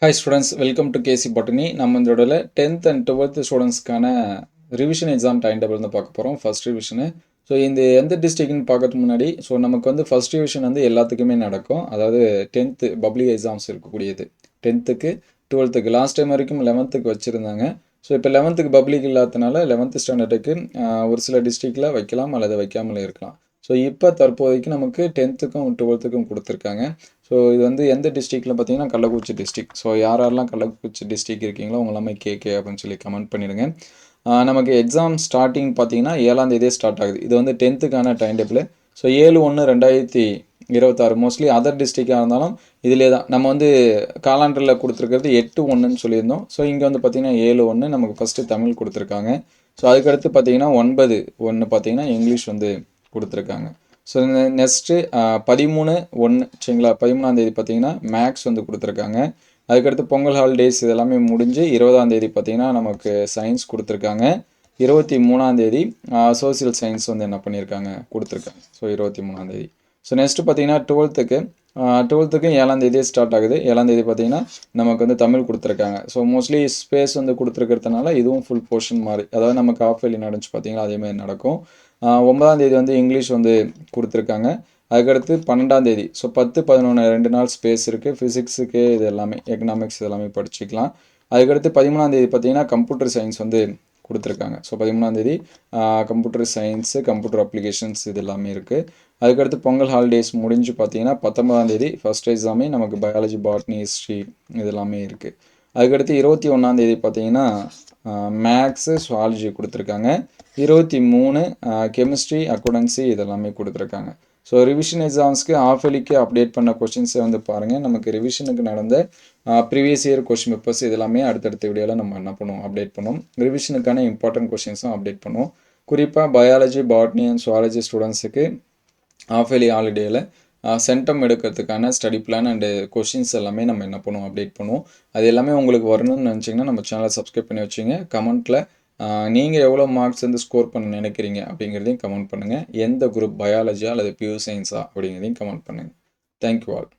Hi students, welcome to KC Botany. நம்ம இந்த தடவை 10th and 12th ஸ்டூடெண்ட்ஸ்க்கான ரிவிஷன் எக்ஸாம் டைம் டேபிள் வந்து பார்க்க போகிறோம். First revision. ஸோ இந்த எந்த டிஸ்ட்ரிக்ட்னு பார்க்கறதுக்கு முன்னாடி நமக்கு வந்து ஃபர்ஸ்ட் ரிவிஷன் வந்து எல்லாத்துக்குமே நடக்கும். அதாவது 10th பப்ளிக் எக்ஸாம்ஸ் இருக்கக்கூடியது. 10த்துக்கு 12த்துக்கு லாஸ்ட் டைம் வரைக்கும் 11த்துக்கு வச்சுருந்தாங்க. ஸோ இப்போ 11த்துக்கு பப்ளிக் இல்லாதனால 11th ஸ்டாண்டர்டுக்கு ஒரு சில டிஸ்ட்ரிக்டில் வைக்கலாம் அல்லது வைக்காமலே இருக்கலாம். ஸோ இப்போ தற்போதைக்கு நமக்கு 10த்துக்கும் 12த்துக்கும் கொடுத்துருக்காங்க. ஸோ இது வந்து எந்த டிஸ்ட்ரிக்டில் பார்த்தீங்கன்னா கள்ளக்குறிச்சி டிஸ்ட்ரிக். ஸோ யாரெல்லாம் கள்ளக்குறிச்சி டிஸ்ட்ரிக் இருக்கீங்களோ அவங்க எல்லாமே கேகே அப்படின்னு சொல்லி கமெண்ட் பண்ணிடுங்க. நமக்கு எக்ஸாம் ஸ்டார்டிங் பார்த்தீங்கன்னா 7ஆம் தேதியே ஸ்டார்ட் ஆகுது. இது வந்து 10த்துக்கான time table. So 7/1/2026 mostly other டிஸ்ட்ரிக்டாக இருந்தாலும் இதிலே தான் நம்ம வந்து காலாண்டரில் கொடுத்துருக்கிறது 8/1ன்னு சொல்லியிருந்தோம். ஸோ இங்கே வந்து பார்த்தீங்கன்னா 7/1 நமக்கு ஃபஸ்ட்டு தமிழ் கொடுத்துருக்காங்க. ஸோ அதுக்கடுத்து பார்த்தீங்கன்னா 9/1 பார்த்தீங்கன்னா இங்கிலீஷ் வந்து கொடுத்துருக்காங்க. ஸோ நெக்ஸ்ட்டு 13/1 சரிங்களா, 13ஆம் தேதி பார்த்தீங்கன்னா மேக்ஸ் வந்து கொடுத்துருக்காங்க. அதுக்கடுத்து பொங்கல் ஹாலிடேஸ் இதெல்லாமே முடிஞ்சு 20ஆம் தேதி பார்த்தீங்கன்னா நமக்கு சயின்ஸ் கொடுத்துருக்காங்க. 23ஆம் தேதி சோசியல் சயின்ஸ் வந்து என்ன பண்ணியிருக்காங்க கொடுத்துருக்காங்க. ஸோ 23ஆம் தேதி. ஸோ நெக்ஸ்ட்டு பார்த்தீங்கன்னா 12த்துக்கு 7ஆம் தேதியே ஸ்டார்ட் ஆகுது. 7ஆம் தேதி பார்த்தீங்கன்னா நமக்கு வந்து தமிழ் கொடுத்துருக்காங்க. ஸோ மோஸ்ட்லி ஸ்பேஸ் வந்து கொடுத்துருக்கிறதுனால இதுவும் ஃபுல் போர்ஷன் மாதிரி, அதாவது நமக்கு ஆஃப் இயர்லி நடந்துச்சு பார்த்தீங்களா அதேமாதிரி நடக்கும். 9ஆம் தேதி வந்து இங்கிலீஷ் வந்து கொடுத்துருக்காங்க. அதுக்கடுத்து 12ஆம் தேதி. ஸோ 10, 11 2 நாள் ஸ்பேஸ் இருக்குது. ஃபிசிக்ஸுக்கு இது எல்லாமே எக்கனாமிக்ஸ் இதெல்லாமே படிச்சுக்கலாம். அதுக்கடுத்து 13ஆம் தேதி பார்த்தீங்கன்னா கம்ப்யூட்டர் சயின்ஸ் வந்து கொடுத்துருக்காங்க. ஸோ 13ஆம் தேதி கம்ப்யூட்டர் சயின்ஸு, கம்ப்யூட்டர் அப்ளிகேஷன்ஸ் இது எல்லாமே இருக்குது. அதுக்கடுத்து பொங்கல் ஹாலிடேஸ் முடிஞ்சு பார்த்தீங்கன்னா 19ஆம் தேதி ஃபஸ்ட் எக்ஸாமே நமக்கு பயாலஜி, பாட்னி, ஹிஸ்ட்ரி இது எல்லாமே இருக்குது. அதுக்கடுத்து 21ஆம் தேதி பார்த்தீங்கன்னா மேக்ஸு, சுவாலஜி கொடுத்துருக்காங்க. 23 கெமிஸ்ட்ரி, அக்கௌண்டன்சி இதெல்லாமே கொடுத்துருக்காங்க. ஸோ ரிவிஷன் எக்ஸாம்ஸ்க்கு ஆஃப் இயர்லிக்கு அப்டேட் பண்ண கொஷின்ஸை வந்து பாருங்கள். நமக்கு ரிவிஷனுக்கு நடந்த ப்ரீவியஸ் இயர் கொஷின் பேப்பர்ஸ் இதெல்லாமே அடுத்தடுத்த வீடியோவில் நம்ம என்ன பண்ணுவோம் அப்டேட் பண்ணுவோம். ரிவிஷனுக்கான இம்பார்ட்டன்ட் கொஷின்ஸும் அப்டேட் பண்ணுவோம். குறிப்பாக பயாலஜி, பாட்னி அண்ட் சுவாலஜி ஸ்டூடெண்ட்ஸுக்கு ஆஃப் இயர்லி ஹாலிடேயில் சென்டம் எடுக்கிறதுக்கான ஸ்டடி பிளான் அண்டு கொஷின்ஸ் எல்லாமே நம்ம என்ன பண்ணுவோம் அப்டேட் பண்ணுவோம். அது எல்லாமே உங்களுக்கு வரணும்னு நினச்சிங்கன்னா நம்ம சேனலை சப்ஸ்கிரைப் பண்ணி வச்சுங்க. கமெண்ட்டில் நீங்கள் எவ்வளோ மார்க்ஸ் வந்து ஸ்கோர் பண்ண நினைக்கிறீங்க அப்படிங்கிறதையும் கமெண்ட் பண்ணுங்கள். எந்த குரூப், பயாலஜியா அல்லது பியூர் சயின்ஸா அப்படிங்கிறதையும் கமெண்ட் பண்ணுங்கள். Thank you all.